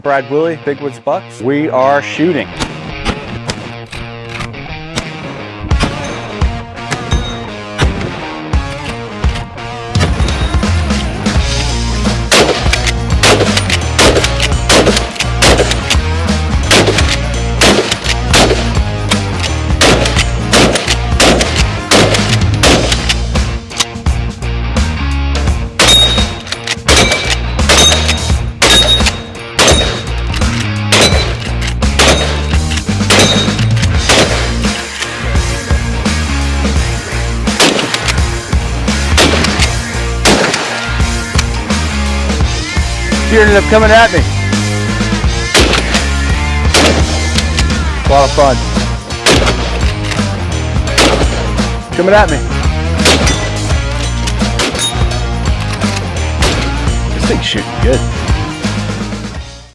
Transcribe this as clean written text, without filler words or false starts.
Brad Willey, Big Woods Bucks. We are shooting. She ended up coming at me. A lot of fun. Coming at me. This thing's shooting good.